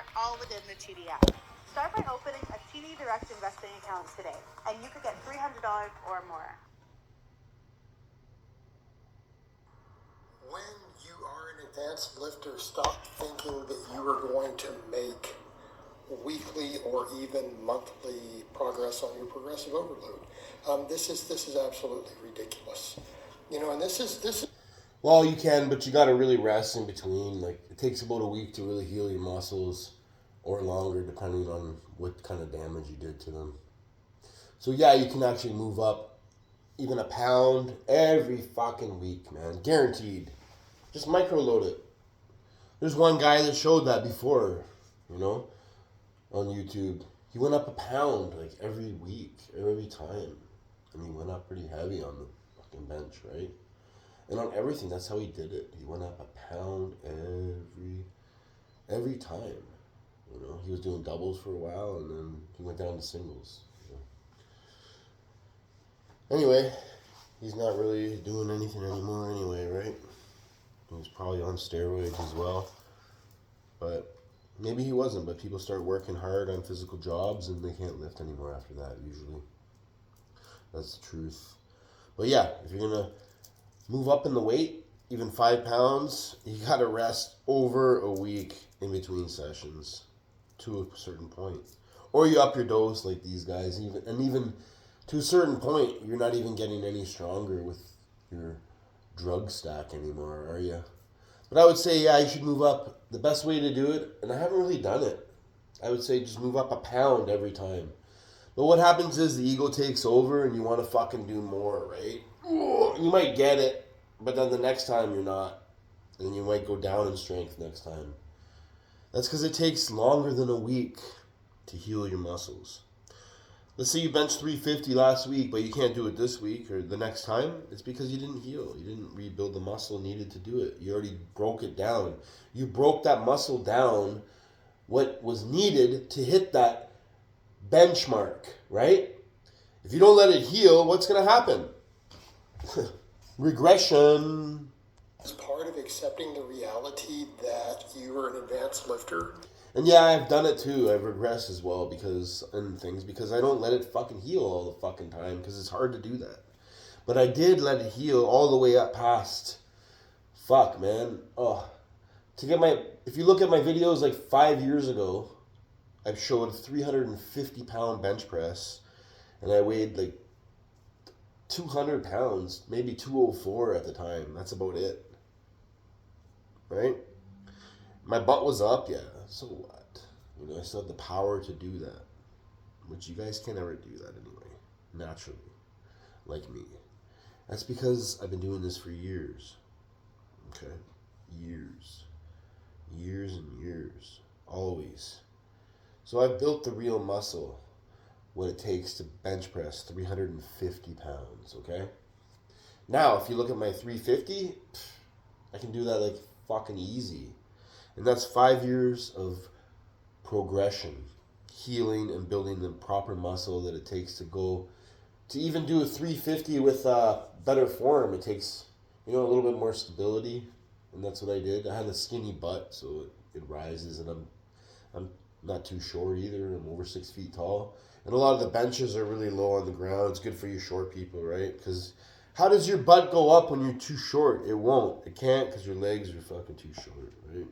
anywhere, all within the TD app. Start by opening a TD Direct investing account today, and you could get $300 or more. When you are an advanced lifter, stop thinking that you are going to make weekly or even monthly progress on your progressive overload. This is absolutely ridiculous. And this is. Well, you can, but you got to really rest in between. Like, it takes about a week to really heal your muscles, or longer, depending on what kind of damage you did to them. So yeah, you can actually move up even a pound every fucking week, man. Guaranteed. Just micro-load it. There's one guy that showed that before, on YouTube. He went up a pound, like, every week, every time. And he went up pretty heavy on the fucking bench, right? And on everything, that's how he did it. He went up a pound every time. He was doing doubles for a while, and then he went down to singles. Anyway, he's not really doing anything anymore anyway, right? He's probably on steroids as well. But maybe he wasn't, but people start working hard on physical jobs and they can't lift anymore after that, usually. That's the truth. But yeah, if you're going to move up in the weight, even 5 pounds, you got to rest over a week in between sessions to a certain point. Or you up your dose like these guys. Even to a certain point, you're not even getting any stronger with your drug stack anymore, are you? But I would say, yeah, you should move up. The best way to do it, and I haven't really done it, I would say just move up a pound every time. But what happens is the ego takes over and you want to fucking do more, right? You might get it, but then the next time you're not. And you might go down in strength next time. That's because it takes longer than a week to heal your muscles. Let's say you benched 350 last week, but you can't do it this week or the next time. It's because you didn't heal. You didn't rebuild the muscle needed to do it. You already broke it down. You broke that muscle down, what was needed to hit that benchmark, right? If you don't let it heal, what's going to happen? Regression. As part of accepting the reality that you are an advanced lifter. And yeah, I've done it too. I've regressed as well because I don't let it fucking heal all the fucking time because it's hard to do that. But I did let it heal all the way up past. Fuck, man. If you look at my videos like 5 years ago, I've showed 350 pound bench press and I weighed like 200 pounds, maybe 204 at the time. That's about it. Right? My butt was up, yeah. So what? I still have the power to do that. Which you guys can't ever do that anyway. Naturally. Like me. That's because I've been doing this for years. Okay? Years. Years and years. Always. So I've built the real muscle. What it takes to bench press 350 pounds, okay? Now, if you look at my 350, I can do that like fucking easy. And that's 5 years of progression, healing and building the proper muscle that it takes to go to even do a 350 with better form. It takes, a little bit more stability, and that's what I did. I had a skinny butt, so it rises, and I'm not too short either. I'm over 6 feet tall. And a lot of the benches are really low on the ground. It's good for you short people, right? Because how does your butt go up when you're too short? It won't. It can't because your legs are fucking too short, right?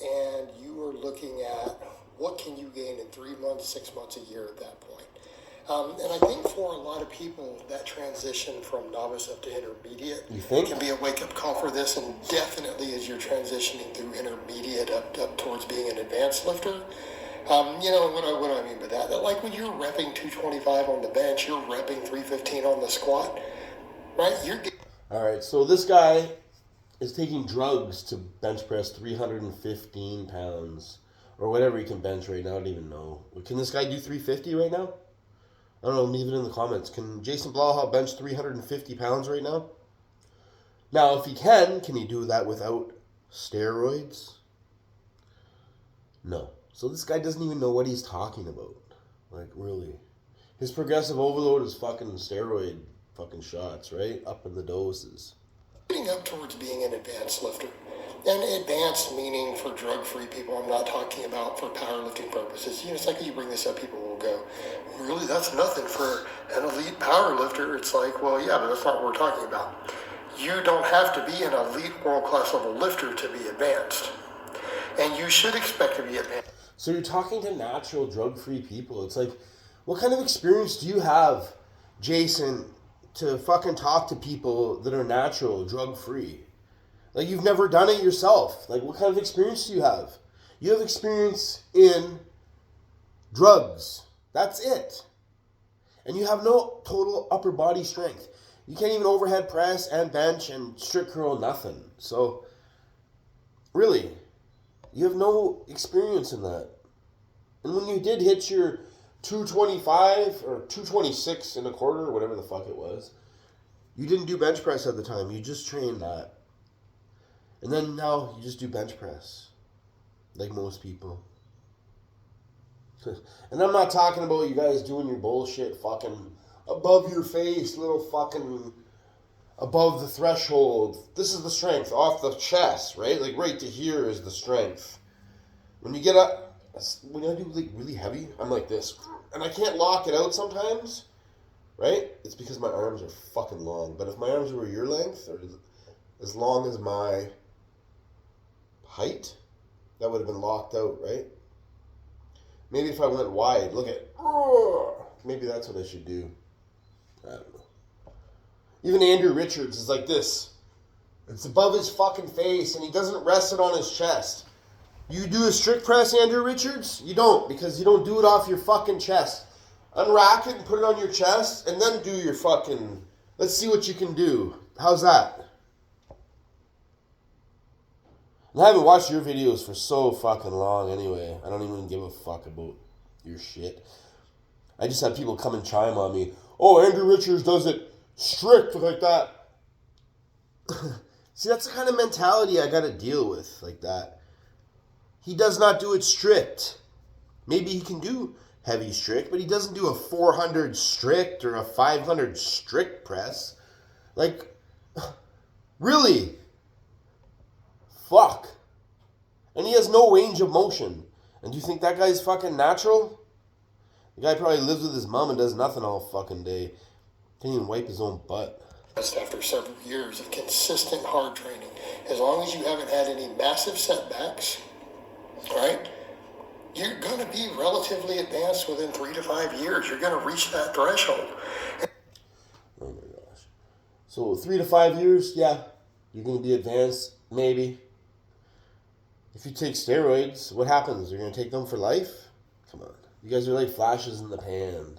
And you are looking at what can you gain in 3 months, 6 months, a year at that point. And I think for a lot of people, that transition from novice up to intermediate can be a wake-up call for this, and definitely as you're transitioning through intermediate up towards being an advanced lifter. What do I mean by that? That like when you're repping 225 on the bench, you're repping 315 on the squat, right? All right, so this guy is taking drugs to bench press 315 pounds or whatever he can bench right now. I don't even know. Can this guy do 350 right now? I don't know. Leave it in the comments. Can Jason Blaha bench 350 pounds right now? Now, if he can he do that without steroids? No. So this guy doesn't even know what he's talking about. Like, really. His progressive overload is fucking steroid fucking shots, right? Up in the doses. Getting up towards being an advanced lifter. And advanced meaning for drug-free people, I'm not talking about for powerlifting purposes. You know, the second you bring this up, people will go, really, that's nothing for an elite powerlifter. It's like, well, yeah, but that's not what we're talking about. You don't have to be an elite world-class level lifter to be advanced. And you should expect to be advanced. So you're talking to natural drug-free people. It's like, what kind of experience do you have, Jason, to fucking talk to people that are natural, drug-free? Like, you've never done it yourself. Like, what kind of experience do you have? You have experience in drugs. That's it. And you have no total upper body strength. You can't even overhead press and bench and strict curl, nothing. So, really, you have no experience in that. And when you did hit your 225 or 226 and a quarter, or whatever the fuck it was, you didn't do bench press at the time. You just trained that. And then now you just do bench press, like most people. And I'm not talking about you guys doing your bullshit fucking above your face, little fucking above the threshold. This is the strength, off the chest, right? Like right to here is the strength. When you get up, when I do like really heavy, I'm like this. And I can't lock it out sometimes, right? It's because my arms are fucking long. But if my arms were your length, or as long as my height, that would have been locked out, right? Maybe if I went wide, look at, maybe that's what I should do. I don't know. Even Andrew Richards is like this. It's above his fucking face, and he doesn't rest it on his chest. You do a strict press, Andrew Richards? You don't, because you don't do it off your fucking chest. Unrack it and put it on your chest, and then do your fucking, let's see what you can do. How's that? I haven't watched your videos for so fucking long anyway. I don't even give a fuck about your shit. I just had people come and chime on me. Oh, Andrew Richards does it strict like that. See, that's the kind of mentality I gotta deal with like that. He does not do it strict. Maybe he can do heavy strict, but he doesn't do a 400 strict or a 500 strict press. Like, really? Fuck. And he has no range of motion. And do you think that guy's fucking natural? The guy probably lives with his mom and does nothing all fucking day. Can't even wipe his own butt. After several years of consistent hard training, as long as you haven't had any massive setbacks, right, you're going to be relatively advanced within 3 to 5 years. You're going to reach that threshold. Oh my gosh. So 3 to 5 years, yeah, you're going to be advanced, maybe. If you take steroids, what happens? You're going to take them for life? Come on. You guys are like flashes in the pan.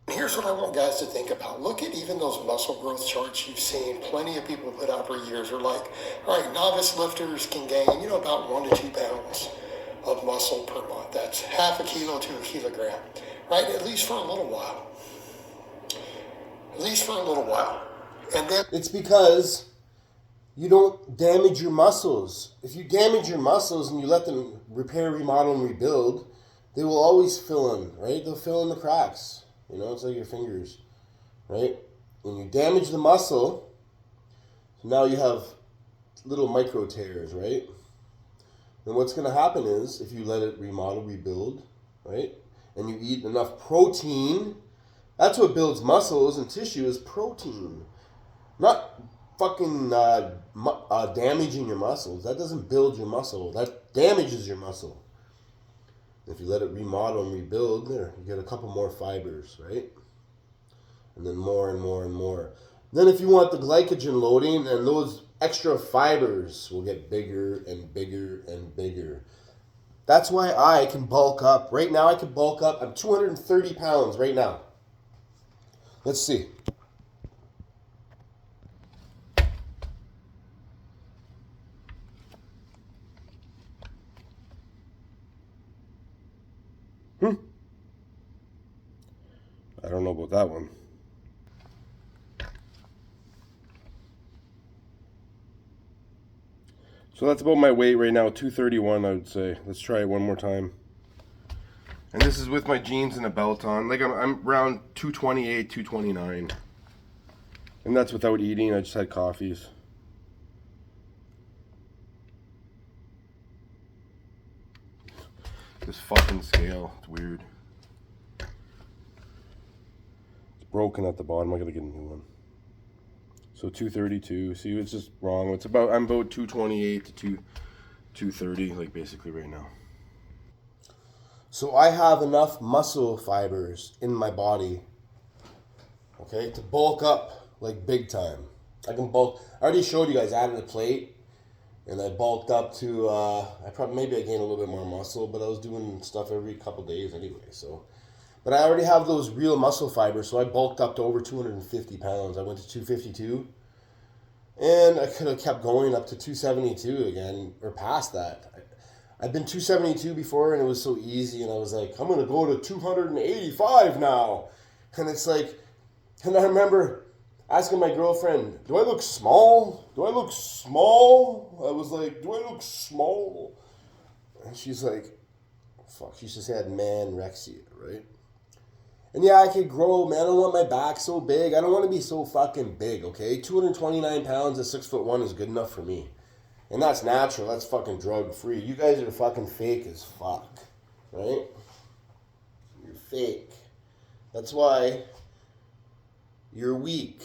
Here's what I want guys to think about. Look at even those muscle growth charts you've seen. Plenty of people put out for years are like, all right, novice lifters can gain, about 1 to 2 pounds of muscle per month. That's half a kilo to a kilogram, right? At least for a little while. At least for a little while. And then it's because you don't damage your muscles. If you damage your muscles and you let them repair, remodel, and rebuild, they will always fill in, right? They'll fill in the cracks. It's like your fingers, right? When you damage the muscle, now you have little micro tears, right? And what's going to happen is, if you let it remodel, rebuild, right? And you eat enough protein, that's what builds muscles and tissue is protein. Not fucking damaging your muscles. That doesn't build your muscle. That damages your muscle. If you let it remodel and rebuild, there, you get a couple more fibers, right? And then more and more and more. Then if you want the glycogen loading, then those extra fibers will get bigger and bigger and bigger. That's why I can bulk up. Right now I can bulk up. I'm 230 pounds right now. Let's see. I don't know about that one. So that's about my weight right now, 231 I would say. Let's try it one more time. And this is with my jeans and a belt on. Like I'm around 228, 229. And that's without eating, I just had coffees. This fucking scale. It's weird. It's broken at the bottom. I gotta get a new one. So 232. See, it's just wrong. I'm about 228 to 230, like basically right now. So I have enough muscle fibers in my body, okay, to bulk up like big time. I can bulk. I already showed you guys. I added a plate, and I bulked up to. Maybe I gained a little bit more muscle, but I was doing stuff every couple days anyway. So, but I already have those real muscle fibers, so I bulked up to over 250 pounds. I went to 252, and I could have kept going up to 272 again or past that. I've been 272 before, and it was so easy, and I was like, I'm gonna go to 285 now, and it's like, and I remember asking my girlfriend, do I look small? Do I look small? I was like, do I look small? And she's like, fuck, she just had man-rexia, right? And yeah, I could grow, man. I don't want my back so big. I don't want to be so fucking big, okay? 229 pounds at 6'1" is good enough for me. And that's natural. That's fucking drug-free. You guys are fucking fake as fuck, right? You're fake. That's why you're weak.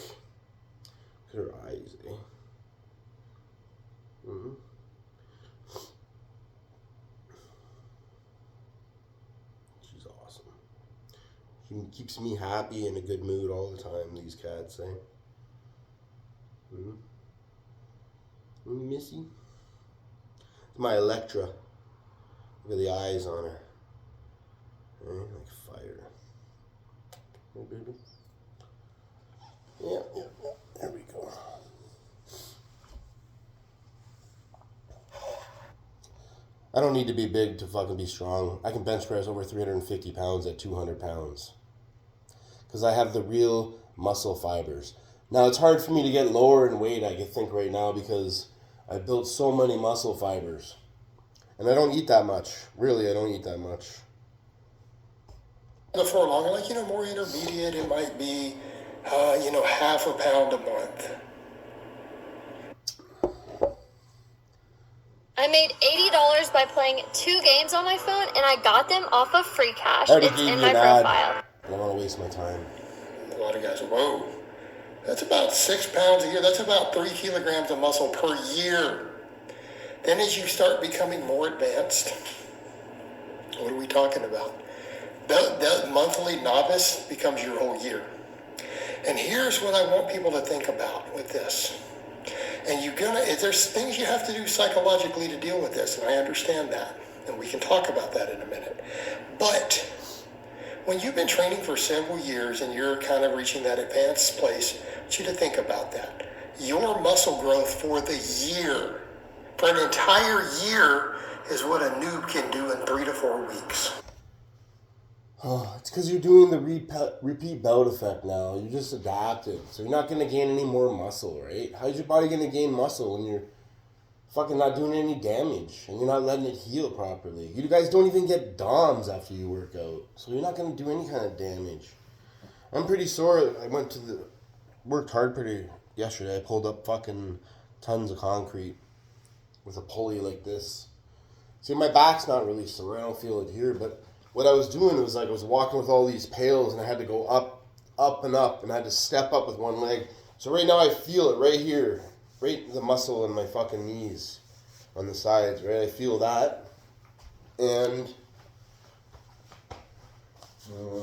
Look at her eyes, eh? Mm-hmm. She's awesome. She keeps me happy in a good mood all the time, these cats, eh? Mm-hmm. Missy? It's my Electra. Look at the eyes on her. Eh? Like fire. Hey, baby. Yeah. There we go. I don't need to be big to fucking be strong. I can bench press over 350 pounds at 200 pounds. Because I have the real muscle fibers. Now, it's hard for me to get lower in weight, I think, right now, because I built so many muscle fibers. And I don't eat that much. Really, I don't eat that much. Before long, like, more intermediate, it might be, half a pound a month. I made $80 by playing 2 games on my phone, and I got them off of free cash. It's in my profile. I don't want to waste my time. A lot of guys, whoa, that's about 6 pounds a year. That's about 3 kilograms of muscle per year. Then as you start becoming more advanced, what are we talking about? The monthly novice becomes your whole year. And here's what I want people to think about with this. And there's things you have to do psychologically to deal with this, and I understand that. And we can talk about that in a minute. But when you've been training for several years and you're kind of reaching that advanced place, I want you to think about that. Your muscle growth for the year, for an entire year, is what a noob can do in 3 to 4 weeks. Oh, it's because you're doing the repeat bout effect now. You're just adapted. So you're not going to gain any more muscle, right? How's your body going to gain muscle when you're fucking not doing any damage and you're not letting it heal properly? You guys don't even get DOMs after you work out. So you're not going to do any kind of damage. I'm pretty sore. I worked hard yesterday. I pulled up fucking tons of concrete with a pulley like this. See, my back's not really sore. I don't feel it here, but what I was doing was I was walking with all these pails and I had to go up, and I had to step up with one leg. So right now I feel it right here, right the muscle in my fucking knees on the sides, right? I feel that. And a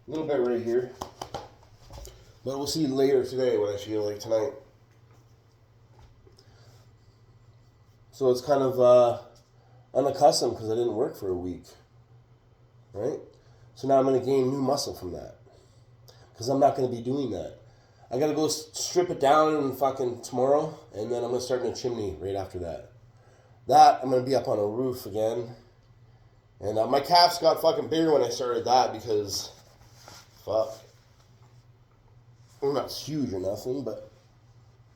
little bit right here. But we'll see later today what I feel like tonight. So it's kind of unaccustomed because I didn't work for a week, right? So now I'm going to gain new muscle from that because I'm not going to be doing that. I got to go strip it down and fucking tomorrow, and then I'm going to start in a chimney right after that. I'm going to be up on a roof again, and my calves got fucking bigger when I started that because, fuck, I'm not huge or nothing, but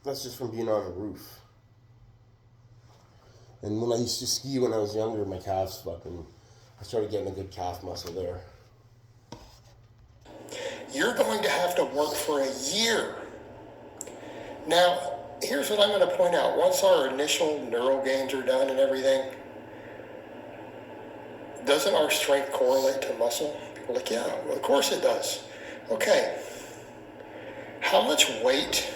that's just from being on a roof. And when I used to ski when I was younger, my calves I started getting a good calf muscle there. You're going to have to work for a year. Now, here's what I'm going to point out. Once our initial neural gains are done and everything, doesn't our strength correlate to muscle? People are like, yeah, well, of course it does. Okay. How much weight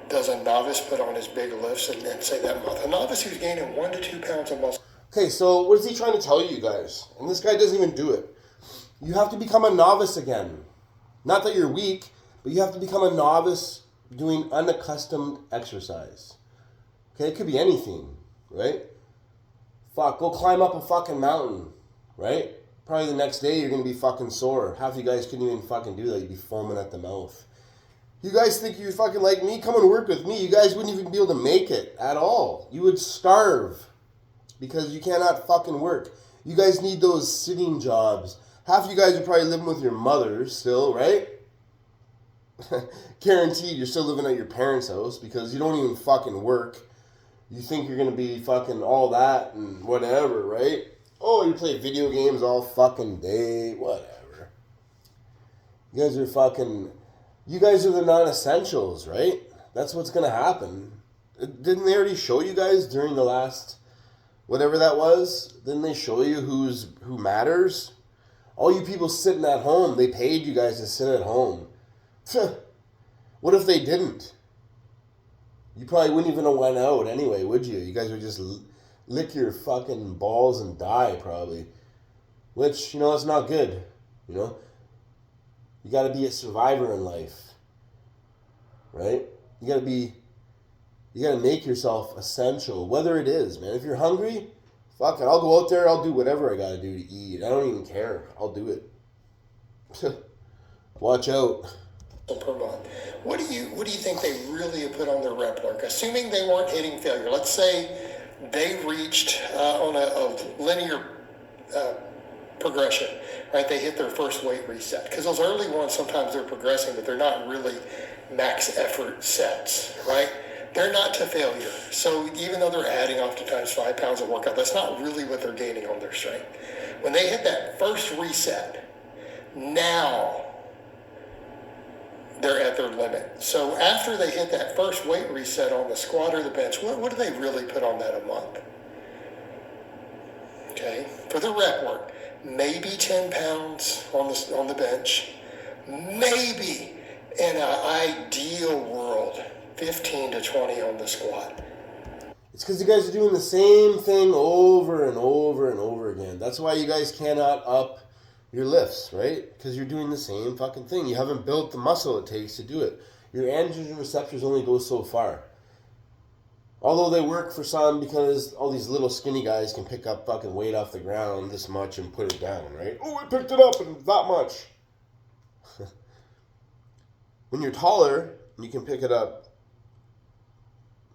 does a novice put on his big lifts and say that month? A novice who's gaining 1 to 2 pounds of muscle. Okay, so what is he trying to tell you guys? And this guy doesn't even do it. You have to become a novice again. Not that you're weak, but you have to become a novice doing unaccustomed exercise. Okay, it could be anything, right? Fuck, go climb up a fucking mountain, right? Probably the next day you're going to be fucking sore. Half you guys couldn't even fucking do that. You'd be foaming at the mouth. You guys think you're fucking like me? Come and work with me. You guys wouldn't even be able to make it at all. You would starve because you cannot fucking work. You guys need those sitting jobs. Half you guys are probably living with your mothers still, right? Guaranteed you're still living at your parents' house because you don't even fucking work. You think you're going to be fucking all that and whatever, right? Oh, you play video games all fucking day, whatever. You guys are the non-essentials, right? That's what's going to happen. Didn't they already show you guys during the last, whatever that was? Didn't they show you who matters? All you people sitting at home, they paid you guys to sit at home. What if they didn't? You probably wouldn't even have went out anyway, would you? You guys would just lick your fucking balls and die, probably. Which, that's not good, You got to be a survivor in life, right? You got to make yourself essential, whether it is, man. If you're hungry, fuck it. I'll go out there. I'll do whatever I got to do to eat. I don't even care. I'll do it. Watch out. Per month. What do you think they really have put on their rep work? Assuming they weren't hitting failure. Let's say they reached on a linear progression, right? They hit their first weight reset. Because those early ones, sometimes they're progressing, but they're not really max effort sets, right? They're not to failure. So even though they're adding oftentimes 5 pounds of workout, that's not really what they're gaining on their strength. When they hit that first reset, now they're at their limit. So after they hit that first weight reset on the squat or the bench, what do they really put on that a month? Okay, for the rep work, maybe 10 pounds on the bench, maybe in an ideal world, 15 to 20 on the squat. It's because you guys are doing the same thing over and over and over again. That's why you guys cannot up your lifts, right? Because you're doing the same fucking thing. You haven't built the muscle it takes to do it. Your androgen receptors only go so far. Although they work for some because all these little skinny guys can pick up fucking weight off the ground this much and put it down, right? Oh, I picked it up and that much. When you're taller, you can pick it up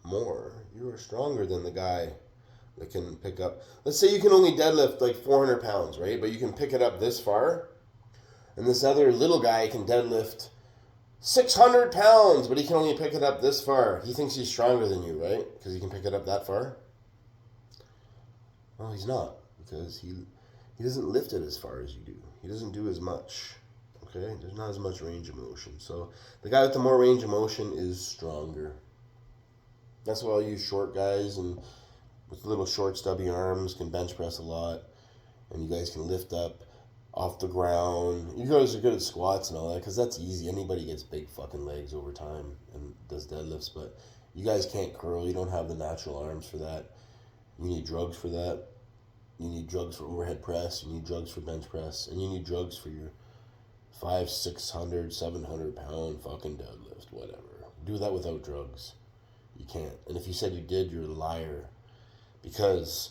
more. You are stronger than the guy that can pick up. Let's say you can only deadlift like 400 pounds, right? But you can pick it up this far. And this other little guy can deadlift 600 pounds, but he can only pick it up this far. He thinks he's stronger than you, right? Because he can pick it up that far. Well, he's not, because he doesn't lift it as far as you do. He doesn't do as much. Okay? There's not as much range of motion. So the guy with the more range of motion is stronger. That's why all you short guys and with little short stubby arms can bench press a lot, and you guys can lift up off the ground. You guys are good at squats and all that because that's easy. Anybody gets big fucking legs over time and does deadlifts, but you guys can't curl. You don't have the natural arms for that. You need drugs for that. You need drugs for overhead press. You need drugs for bench press, and you need drugs for your 500, 600, 700 pound fucking deadlift, whatever. Do that without drugs. You can't. And if you said you did, you're a liar. Because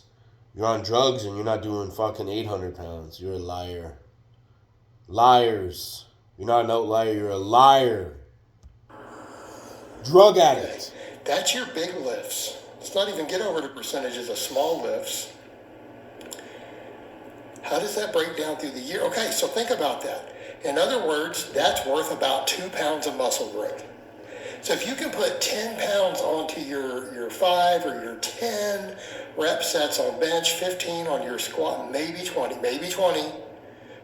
you're on drugs and you're not doing fucking 800 pounds. You're a liar. Liars. You're not an outlier. You're a liar. Drug addict. That's your big lifts. Let's not even get over to percentages of small lifts. How does that break down through the year? Okay, so think about that. In other words, that's worth about 2 pounds of muscle growth. So if you can put 10 pounds onto your 5 or your 10 rep sets on bench, 15 on your squat, maybe 20.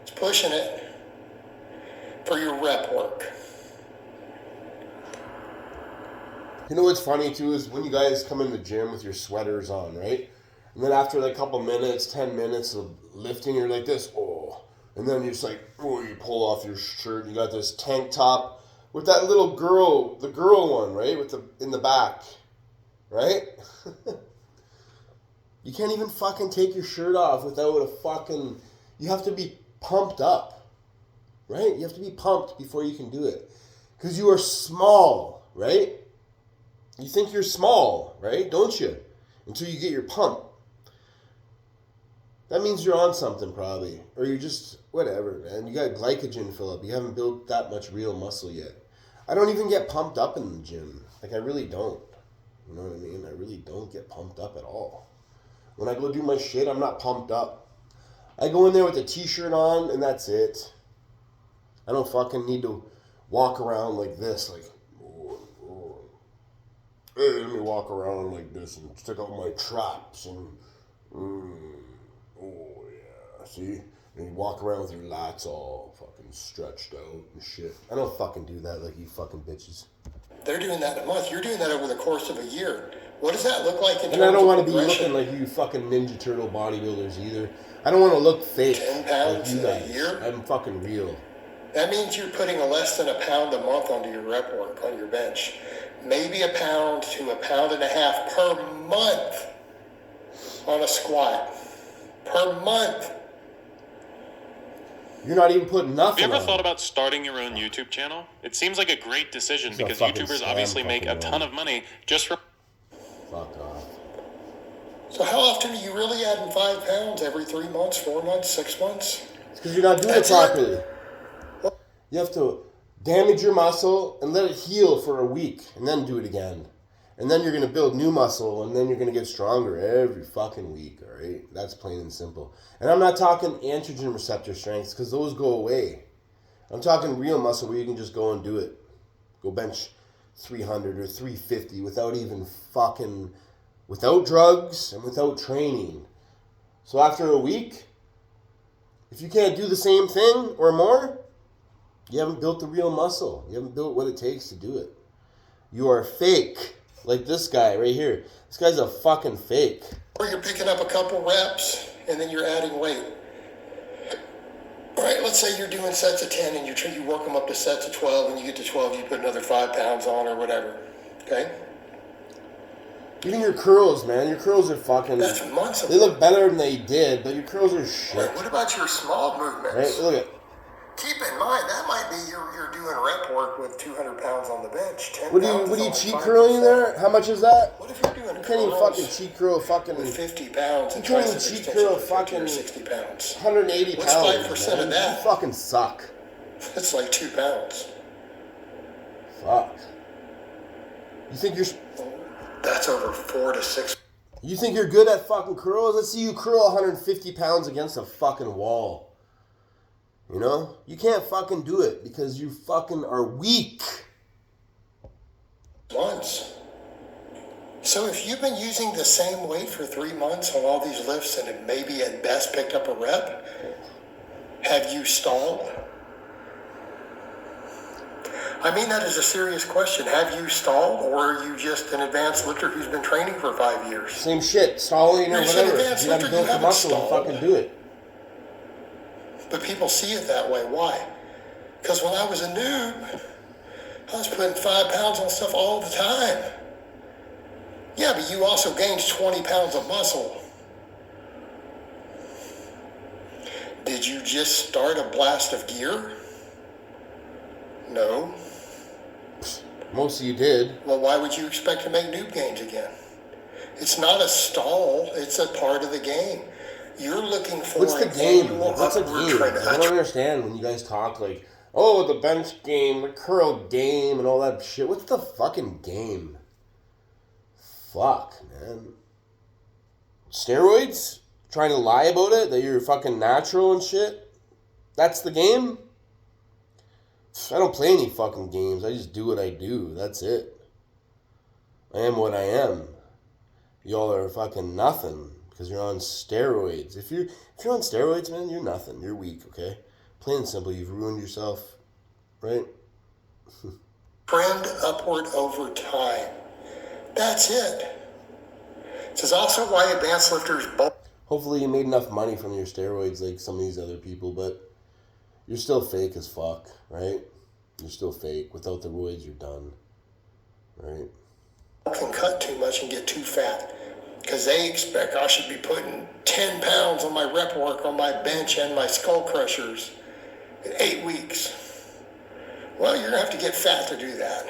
It's pushing it for your rep work. You know what's funny too is when you guys come in the gym with your sweaters on, right? And then after like a couple minutes, 10 minutes of lifting, you're like this, oh. And then you're just like, oh, you pull off your shirt. You got this tank top with that little girl, the girl one, right? With the in the back, right? You can't even fucking take your shirt off without a fucking... You have to be pumped up, right? You have to be pumped before you can do it. Because you are small, right? You think you're small, right? Don't you? Until you get your pump. That means you're on something probably. Or you're just, whatever, man. You got glycogen fill up. You haven't built that much real muscle yet. I don't even get pumped up in the gym. Like, I really don't. You know what I mean? I really don't get pumped up at all. When I go do my shit, I'm not pumped up. I go in there with a t-shirt on, and that's it. I don't fucking need to walk around like this, like, hey, let me walk around like this and stick out my traps and, oh yeah, see? And you walk around with your lats all fucking stretched out and shit. I don't fucking do that like you fucking bitches. They're doing that in a month. You're doing that over the course of a year. What does that look like in terms of And I don't want to be progression? looking like you fucking Ninja Turtle bodybuilders either. I don't want to look fake 10 pounds like you in a guys. year? I'm fucking real. That means you're putting less than a pound a month onto your rep work on your bench. Maybe a pound to a pound and a half per month on a squat. Per month. You're not even putting Have nothing you ever on. thought about starting your own YouTube channel? It seems like a great decision It's a because fucking YouTubers scam obviously make a fucking ton wrong. of money just from... Fuck off. So how often are you really adding 5 pounds? Every 3 months, 4 months, 6 months? It's because you're not doing That's it it. properly. You have to damage your muscle and let it heal for a week and then do it again. And then you're going to build new muscle and then you're going to get stronger every fucking week, all right? That's plain and simple. And I'm not talking androgen receptor strengths because those go away. I'm talking real muscle where you can just go and do it. Go bench 300 or 350 without even fucking... Without drugs and without training. So after a week, if you can't do the same thing or more, you haven't built the real muscle. You haven't built what it takes to do it. You are fake. Like this guy right here. This guy's a fucking fake. Or you're picking up a couple reps and then you're adding weight. All right, let's say you're doing sets of 10 and you work them up to sets of 12 and you get to 12, you put another 5 pounds on or whatever. Okay? Even your curls, man. Your curls are fucking... That's months of They look better than they did, but your curls are All shit. right, what about your small movements? Right? Look at... Keep in mind, that might be you're doing rep work with 200 pounds on the bench. 10 What pounds are you is cheat only curling 5%. there? How much is that? What if you're doing You can't even curls fucking cheat curl fucking... with 50 pounds and You can't even tricep cheat extensions curl with 50 fucking or 60 pounds? 180 What's pounds, 5% man. of that? You fucking suck. That's like 2 pounds. Fuck. You think you're... That's over 4 to 6. You think you're good at fucking curls? Let's see you curl 150 pounds against a fucking wall. You know? You can't fucking do it because you fucking are weak. Months. So if you've been using the same weight for 3 months on all these lifts and it maybe at best picked up a rep, have you stalled? I mean that is a serious question. Have you stalled, or are you just an advanced lifter who's been training for 5 years? Same shit, stalling or You're just an whatever. advanced You gotta lifter, build you the haven't muscle and stalled. fucking do it. But people see it that way. Why? Because when I was a noob, I was putting 5 pounds on stuff all the time. Yeah, but you also gained 20 pounds of muscle. Did you just start a blast of gear? No. Most of you did. Well, why would you expect to make noob gains again? It's not a stall. It's a part of the game. You're looking for What's the an game? annual What's a upward game? trend. I don't understand when you guys talk like, oh, the bench game, the curl game, and all that shit. What's the fucking game? Fuck, man. Steroids? Trying to lie about it? That you're fucking natural and shit? That's the game? I don't play any fucking games. I just do what I do. That's it. I am what I am. Y'all are fucking nothing because you're on steroids. If you're on steroids, man, you're nothing. You're weak, okay? Plain and simple, you've ruined yourself, right? Trend upward over time. That's it. This is also why advanced lifters Hopefully you made enough money from your steroids like some of these other people, but you're still fake as fuck, right? You're still fake. Without the roids, you're done, right? can cut too much and get too fat because they expect I should be putting 10 pounds on my rep work on my bench and my skull crushers in 8 weeks. Well, you're going to have to get fat to do that.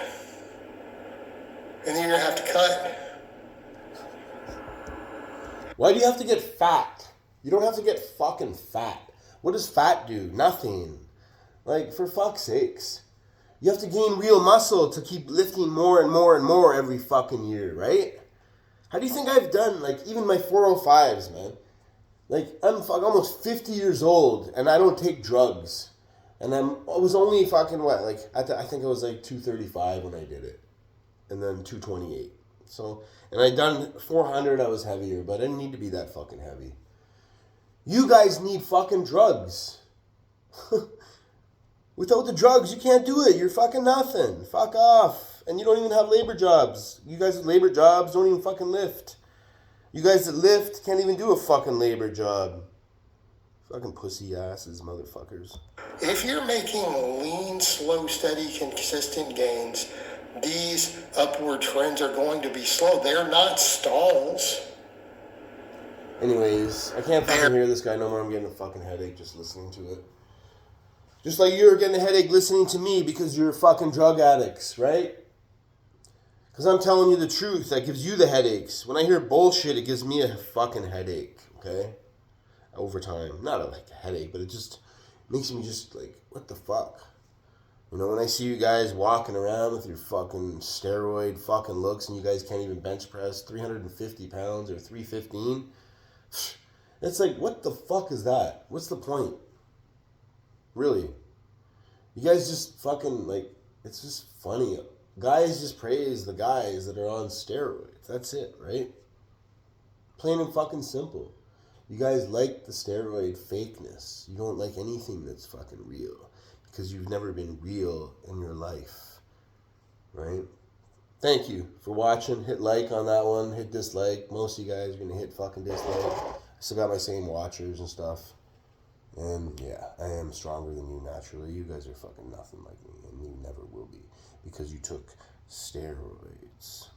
And then you're going to have to cut. Why do you have to get fat? You don't have to get fucking fat. What does fat do? Nothing. Like, for fuck's sakes. You have to gain real muscle to keep lifting more and more and more every fucking year, right? How do you think I've done, like, even my 405s, man? Like, I'm almost 50 years old, and I don't take drugs. And I was only fucking, what, like, I think I was like 235 when I did it. And then 228. So, and I done 400, I was heavier, but I didn't need to be that fucking heavy. You guys need fucking drugs. Without the drugs, you can't do it. You're fucking nothing. Fuck off. And you don't even have labor jobs. You guys with labor jobs don't even fucking lift. You guys that lift can't even do a fucking labor job. Fucking pussy asses, motherfuckers. If you're making lean, slow, steady, consistent gains, these upward trends are going to be slow. They're not stalls. Anyways, I can't fucking hear this guy no more. I'm getting a fucking headache just listening to it. Just like you're getting a headache listening to me because you're fucking drug addicts, right? Because I'm telling you the truth. That gives you the headaches. When I hear bullshit, it gives me a fucking headache, okay? Over time. Not a headache, but it just makes me just like, what the fuck? You know, when I see you guys walking around with your fucking steroid fucking looks and you guys can't even bench press 350 pounds or 315, it's like, what the fuck is that? What's the point? Really. You guys just fucking, like, it's just funny. Guys just praise the guys that are on steroids. That's it, right? Plain and fucking simple. You guys like the steroid fakeness. You don't like anything that's fucking real. Because you've never been real in your life. Right? Thank you for watching. Hit like on that one. Hit dislike. Most of you guys are going to hit fucking dislike. I still got my same watchers and stuff. And yeah, I am stronger than you naturally. You guys are fucking nothing like me. And you never will be. Because you took steroids.